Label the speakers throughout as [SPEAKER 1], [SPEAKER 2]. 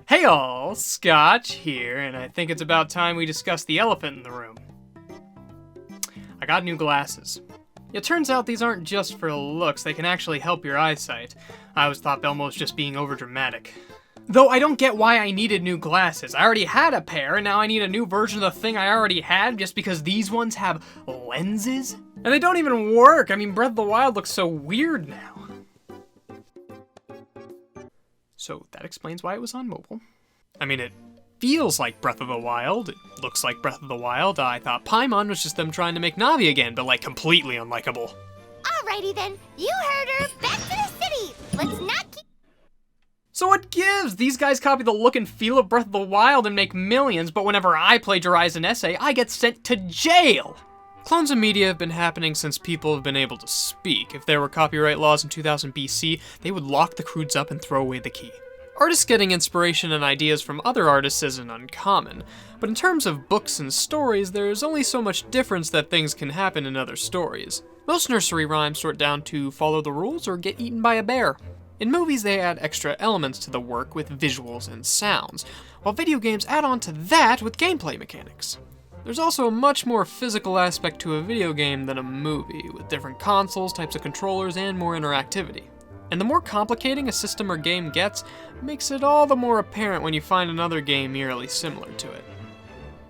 [SPEAKER 1] Hey all, Scotch here, and I think it's about time we discuss the elephant in the room. I got new glasses. It turns out these aren't just for looks, they can actually help your eyesight. I always thought Belmo was just being overdramatic. Though I don't get why I needed new glasses. I already had a pair, and now I need a new version of the thing I already had just because these ones have lenses? And they don't even work! I mean, Breath of the Wild looks so weird now. So that explains why it was on mobile. I mean, it feels like Breath of the Wild. It looks like Breath of the Wild. I thought Paimon was just them trying to make Navi again, but like completely unlikable.
[SPEAKER 2] Alrighty then, you heard her. Back to the city. Let's not keep...
[SPEAKER 1] So what gives? These guys copy the look and feel of Breath of the Wild and make millions, but whenever I plagiarize an essay, I get sent to jail! Clones of media have been happening since people have been able to speak. If there were copyright laws in 2000 BC, they would lock the croods up and throw away the key. Artists getting inspiration and ideas from other artists isn't uncommon, but in terms of books and stories, there's only so much difference that things can happen in other stories. Most nursery rhymes sort down to follow the rules or get eaten by a bear. In movies, they add extra elements to the work with visuals and sounds, while video games add on to that with gameplay mechanics. There's also a much more physical aspect to a video game than a movie, with different consoles, types of controllers, and more interactivity. And the more complicating a system or game gets, makes it all the more apparent when you find another game eerily similar to it.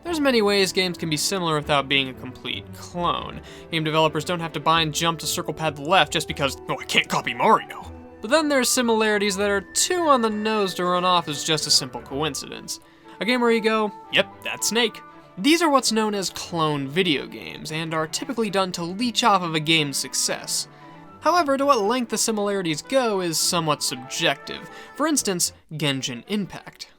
[SPEAKER 1] There's many ways games can be similar without being a complete clone. Game developers don't have to bind jump to circle pad left just because, oh, I can't copy Mario. But then there's similarities that are too on the nose to run off as just a simple coincidence. A game where you go, yep, that's Snake. These are what's known as clone video games, and are typically done to leech off of a game's success. However, to what length the similarities go is somewhat subjective. For instance, Genjin Impact.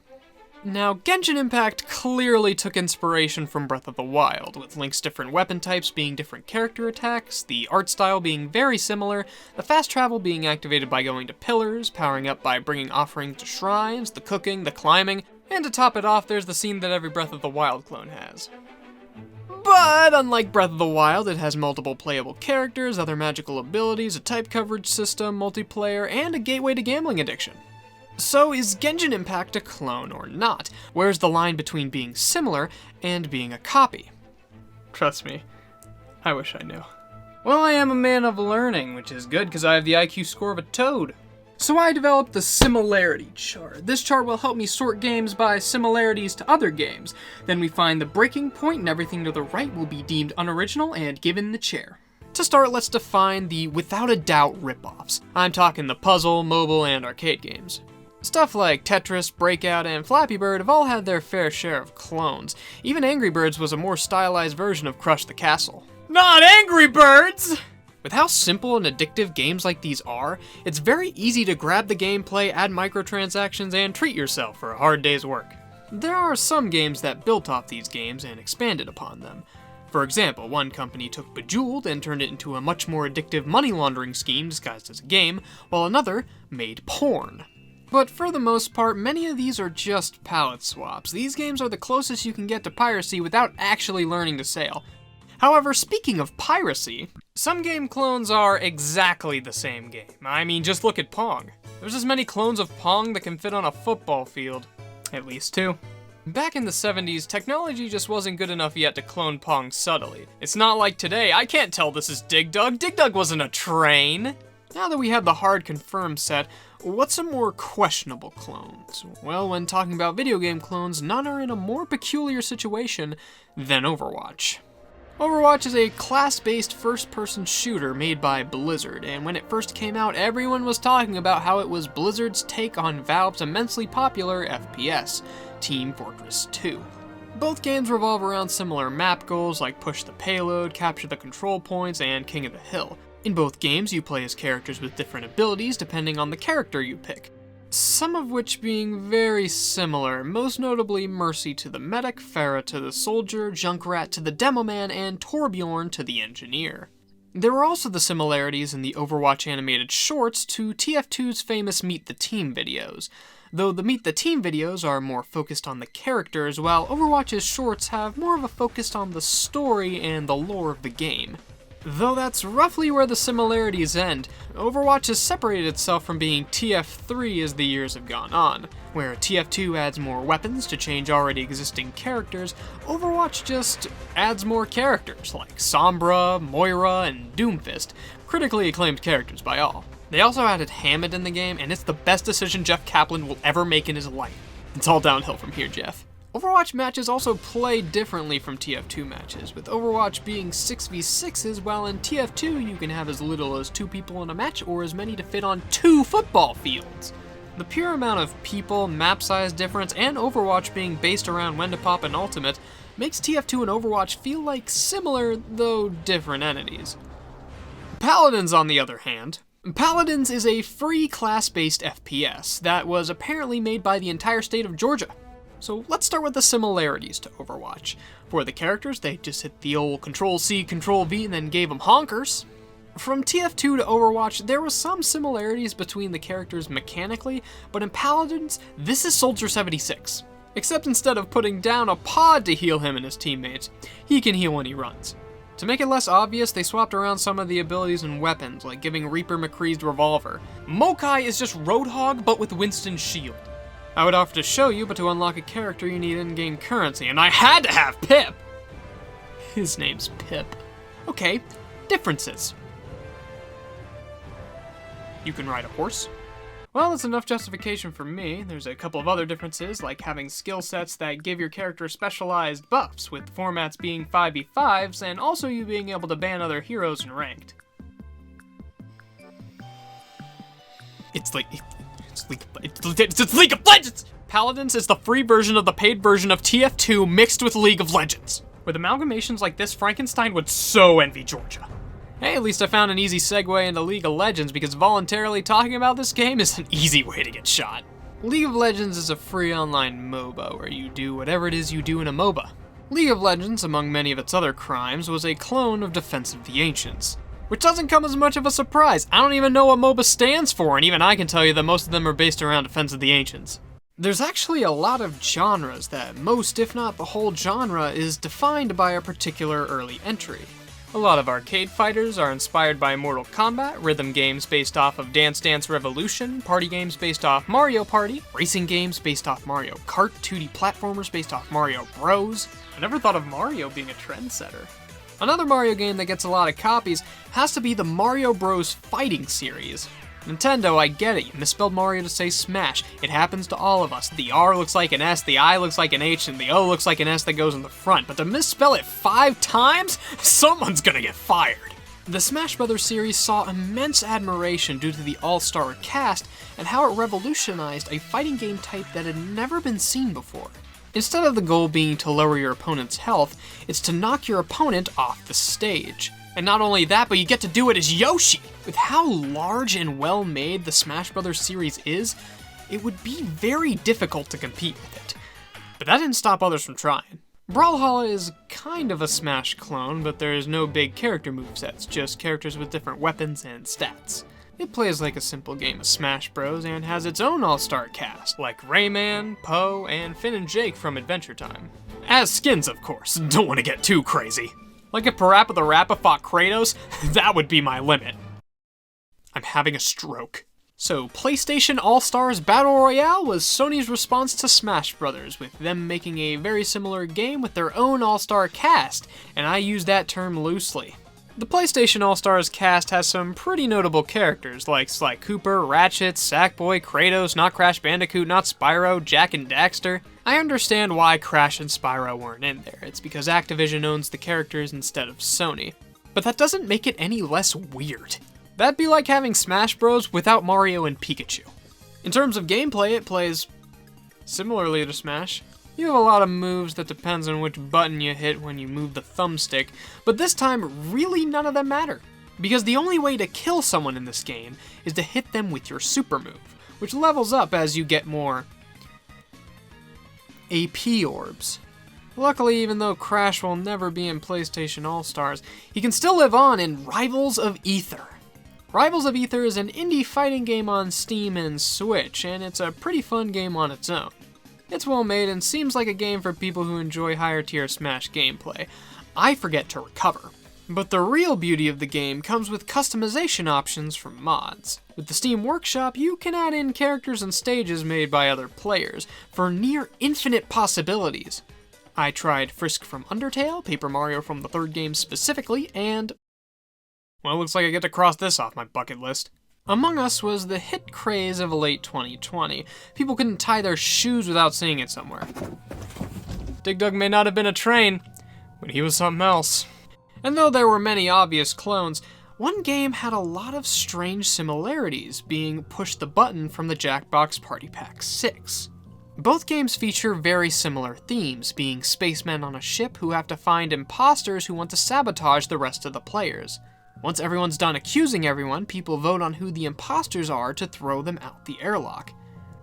[SPEAKER 1] Now, Genjin Impact clearly took inspiration from Breath of the Wild, with Link's different weapon types being different character attacks, the art style being very similar, the fast travel being activated by going to pillars, powering up by bringing offerings to shrines, the cooking, the climbing, and to top it off, there's the scene that every Breath of the Wild clone has. But unlike Breath of the Wild, it has multiple playable characters, other magical abilities, a type coverage system, multiplayer, and a gateway to gambling addiction. So is Genjin Impact a clone or not? Where's the line between being similar and being a copy? Trust me, I wish I knew. Well, I am a man of learning, which is good because I have the IQ score of a toad. So I developed the similarity chart. This chart will help me sort games by similarities to other games. Then we find the breaking point and everything to the right will be deemed unoriginal and given the chair. To start, let's define the without a doubt ripoffs. I'm talking the puzzle, mobile, and arcade games. Stuff like Tetris, Breakout, and Flappy Bird have all had their fair share of clones. Even Angry Birds was a more stylized version of Crush the Castle. Not Angry Birds! With how simple and addictive games like these are, it's very easy to grab the gameplay, add microtransactions, and treat yourself for a hard day's work. There are some games that built off these games and expanded upon them. For example, one company took Bejeweled and turned it into a much more addictive money laundering scheme disguised as a game, while another made porn. But for the most part, many of these are just palette swaps. These games are the closest you can get to piracy without actually learning to sail. However, speaking of piracy, some game clones are exactly the same game. I mean, just look at Pong. There's as many clones of Pong that can fit on a football field. At least two. Back in the 70s, technology just wasn't good enough yet to clone Pong subtly. It's not like today, I can't tell this is Dig Dug. Dig Dug wasn't a train. Now that we have the hard confirmed set, what's some more questionable clones? Well, when talking about video game clones, none are in a more peculiar situation than Overwatch. Overwatch is a class-based first-person shooter made by Blizzard, and when it first came out, everyone was talking about how it was Blizzard's take on Valve's immensely popular FPS, Team Fortress 2. Both games revolve around similar map goals like push the payload, capture the control points, and King of the Hill. In both games, you play as characters with different abilities depending on the character you pick. Some of which being very similar, most notably Mercy to the medic, Pharah to the soldier, Junkrat to the demoman, and Torbjorn to the engineer. There were also the similarities in the Overwatch animated shorts to TF2's famous Meet the Team videos, though the Meet the Team videos are more focused on the characters, while Overwatch's shorts have more of a focus on the story and the lore of the game. Though that's roughly where the similarities end. Overwatch has separated itself from being TF3 as the years have gone on. Where TF2 adds more weapons to change already existing characters, Overwatch just adds more characters, like Sombra, Moira, and Doomfist, critically acclaimed characters by all. They also added Hammond in the game, and it's the best decision Jeff Kaplan will ever make in his life. It's all downhill from here, Jeff. Overwatch matches also play differently from TF2 matches, with Overwatch being 6v6s, while in TF2 you can have as little as 2 people in a match or as many to fit on 2 football fields. The pure amount of people, map size difference, and Overwatch being based around when to pop an ultimate makes TF2 and Overwatch feel like similar, though different entities. Paladins, on the other hand. Paladins is a free class-based FPS that was apparently made by the entire state of Georgia. So let's start with the similarities to Overwatch. For the characters, they just hit the old Control-C, Control-V, and then gave them honkers. From TF2 to Overwatch, there was some similarities between the characters mechanically, but in Paladins, this is Soldier 76. Except instead of putting down a pod to heal him and his teammates, he can heal when he runs. To make it less obvious, they swapped around some of the abilities and weapons, like giving Reaper McCree's revolver. Mokai is just Roadhog, but with Winston's shield. I would offer to show you, but to unlock a character you need in-game currency, and I had to have Pip! His name's Pip. Okay, differences. You can ride a horse. Well, that's enough justification for me. There's a couple of other differences, like having skill sets that give your character specialized buffs, with formats being 5v5s, and also you being able to ban other heroes in ranked. It's League of Legends! Paladins is the free version of the paid version of TF2 mixed with League of Legends. With amalgamations like this, Frankenstein would so envy Georgia. Hey, at least I found an easy segue into League of Legends because voluntarily talking about this game is an easy way to get shot. League of Legends is a free online MOBA where you do whatever it is you do in a MOBA. League of Legends, among many of its other crimes, was a clone of Defense of the Ancients. Which doesn't come as much of a surprise. I don't even know what MOBA stands for, and even I can tell you that most of them are based around Defense of the Ancients. There's actually a lot of genres that most, if not the whole genre, is defined by a particular early entry. A lot of arcade fighters are inspired by Mortal Kombat, rhythm games based off of Dance Dance Revolution, party games based off Mario Party, racing games based off Mario Kart, 2D platformers based off Mario Bros. I never thought of Mario being a trendsetter. Another Mario game that gets a lot of copies has to be the Mario Bros. Fighting series. Nintendo, I get it, you misspelled Mario to say Smash. It happens to all of us. The R looks like an S, the I looks like an H, and the O looks like an S that goes in the front. But to misspell it 5 times? Someone's gonna get fired. The Smash Bros. Series saw immense admiration due to the all-star cast and how it revolutionized a fighting game type that had never been seen before. Instead of the goal being to lower your opponent's health, it's to knock your opponent off the stage. And not only that, but you get to do it as Yoshi! With how large and well-made the Smash Bros. Series is, it would be very difficult to compete with it. But that didn't stop others from trying. Brawlhalla is kind of a Smash clone, but there is no big character movesets, just characters with different weapons and stats. It plays like a simple game of Smash Bros. And has its own all-star cast, like Rayman, Poe, and Finn and Jake from Adventure Time. As skins, of course, don't want to get too crazy. Like if Parappa the Rappa fought Kratos, that would be my limit. I'm having a stroke. So, PlayStation All-Stars Battle Royale was Sony's response to Smash Bros., with them making a very similar game with their own all-star cast, and I use that term loosely. The PlayStation All-Stars cast has some pretty notable characters, like Sly Cooper, Ratchet, Sackboy, Kratos, not Crash Bandicoot, not Spyro, Jak and Daxter. I understand why Crash and Spyro weren't in there. It's because Activision owns the characters instead of Sony. But that doesn't make it any less weird. That'd be like having Smash Bros. Without Mario and Pikachu. In terms of gameplay, it plays similarly to Smash. You have a lot of moves that depends on which button you hit when you move the thumbstick, but this time, really none of them matter. Because the only way to kill someone in this game is to hit them with your super move, which levels up as you get more AP orbs. Luckily, even though Crash will never be in PlayStation All-Stars, he can still live on in Rivals of Aether. Rivals of Aether is an indie fighting game on Steam and Switch, and it's a pretty fun game on its own. It's well made and seems like a game for people who enjoy higher tier Smash gameplay. I forget to recover. But the real beauty of the game comes with customization options from mods. With the Steam Workshop, you can add in characters and stages made by other players for near infinite possibilities. I tried Frisk from Undertale, Paper Mario from the third game specifically, and... well, looks like I get to cross this off my bucket list. Among Us was the hit craze of late 2020. People couldn't tie their shoes without seeing it somewhere. Dig Dug may not have been a train, but he was something else. And though there were many obvious clones, one game had a lot of strange similarities, being Push the Button from the Jackbox Party Pack 6. Both games feature very similar themes, being spacemen on a ship who have to find imposters who want to sabotage the rest of the players. Once everyone's done accusing everyone, people vote on who the imposters are to throw them out the airlock.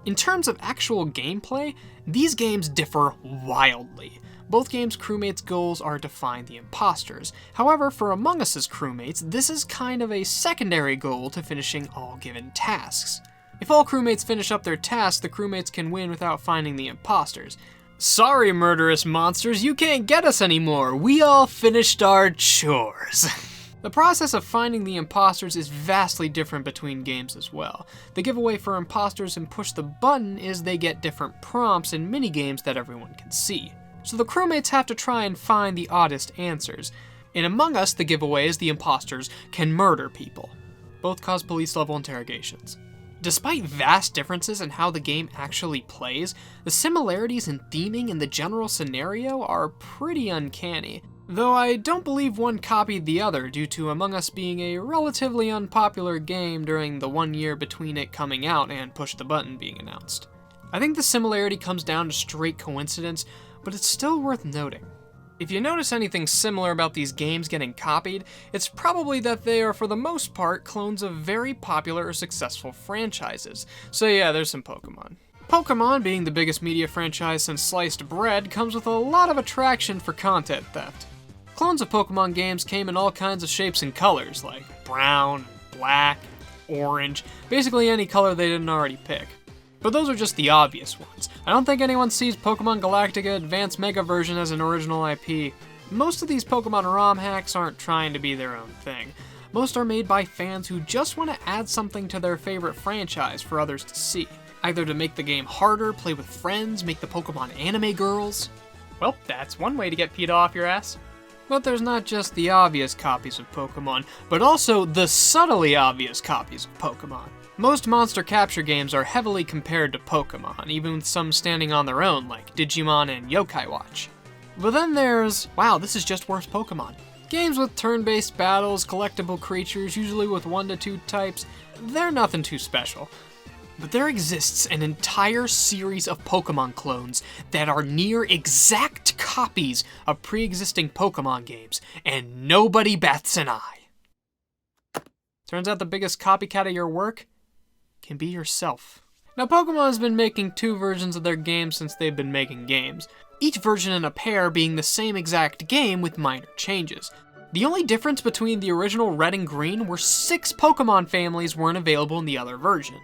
[SPEAKER 1] In terms of actual gameplay, these games differ wildly. Both games' crewmates' goals are to find the imposters. However, for Among Us' crewmates, this is kind of a secondary goal to finishing all given tasks. If all crewmates finish up their tasks, the crewmates can win without finding the imposters. Sorry, murderous monsters, you can't get us anymore. We all finished our chores. The process of finding the imposters is vastly different between games as well. The giveaway for imposters in Push the Button is they get different prompts and minigames that everyone can see. So the crewmates have to try and find the oddest answers. In Among Us, the giveaway is the imposters can murder people. Both cause police-level interrogations. Despite vast differences in how the game actually plays, the similarities in theming and the general scenario are pretty uncanny. Though I don't believe one copied the other due to Among Us being a relatively unpopular game during the 1 year between it coming out and Push the Button being announced. I think the similarity comes down to straight coincidence, but it's still worth noting. If you notice anything similar about these games getting copied, it's probably that they are for the most part clones of very popular or successful franchises. So yeah, there's some Pokemon. Pokemon, being the biggest media franchise since sliced bread, comes with a lot of attraction for content theft. Clones of Pokemon games came in all kinds of shapes and colors, like brown, black, orange, basically any color they didn't already pick. But those are just the obvious ones. I don't think anyone sees Pokemon Galactica Advanced Mega Version as an original IP. Most of these Pokemon ROM hacks aren't trying to be their own thing. Most are made by fans who just want to add something to their favorite franchise for others to see. Either to make the game harder, play with friends, make the Pokemon anime girls. Well, that's one way to get PETA off your ass. But there's not just the obvious copies of Pokemon, but also the subtly obvious copies of Pokemon. Most monster capture games are heavily compared to Pokemon, even with some standing on their own, like Digimon and Yokai Watch. But then there's, wow, this is just worse Pokemon. Games with turn-based battles, collectible creatures, usually with 1 to 2 types, they're nothing too special. But there exists an entire series of Pokemon clones that are near exact copies of pre-existing Pokemon games, and nobody bats an eye. Turns out the biggest copycat of your work can be yourself. Now, Pokemon has been making 2 versions of their games since they've been making games, each version in a pair being the same exact game with minor changes. The only difference between the original Red and Green were 6 Pokemon families weren't available in the other version.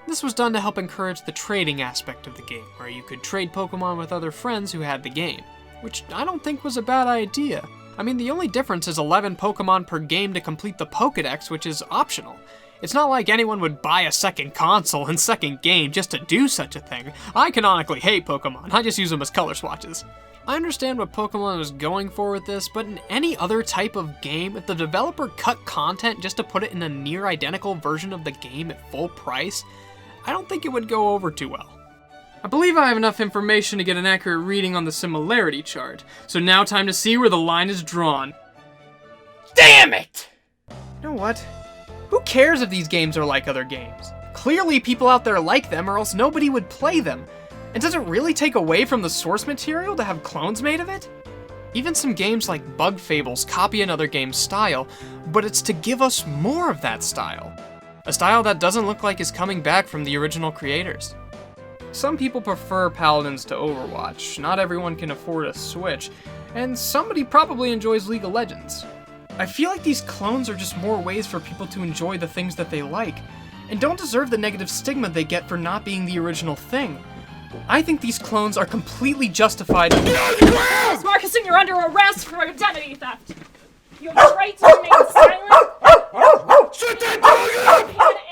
[SPEAKER 1] This was done to help encourage the trading aspect of the game, where you could trade Pokemon with other friends who had the game, which I don't think was a bad idea. I mean, the only difference is 11 Pokemon per game to complete the Pokédex, which is optional. It's not like anyone would buy a second console and second game just to do such a thing. I canonically hate Pokemon, I just use them as color swatches. I understand what Pokemon was going for with this, but in any other type of game, if the developer cut content just to put it in a near identical version of the game at full price, I don't think it would go over too well. I believe I have enough information to get an accurate reading on the similarity chart, so now time to see where the line is drawn. Damn it! You know what? Who cares if these games are like other games? Clearly people out there like them, or else nobody would play them. And does it really take away from the source material to have clones made of it? Even some games like Bug Fables copy another game's style, but it's to give us more of that style. A style that doesn't look like it's coming back from the original creators. Some people prefer Paladins to Overwatch, not everyone can afford a Switch, and somebody probably enjoys League of Legends. I feel like these clones are just more ways for people to enjoy the things that they like, and don't deserve the negative stigma they get for not being the original thing. I think these clones are completely justified.
[SPEAKER 3] Miss Marcuson, you're under arrest for identity theft! You have the right to remain silent.
[SPEAKER 4] Shut that dog up!
[SPEAKER 3] If you had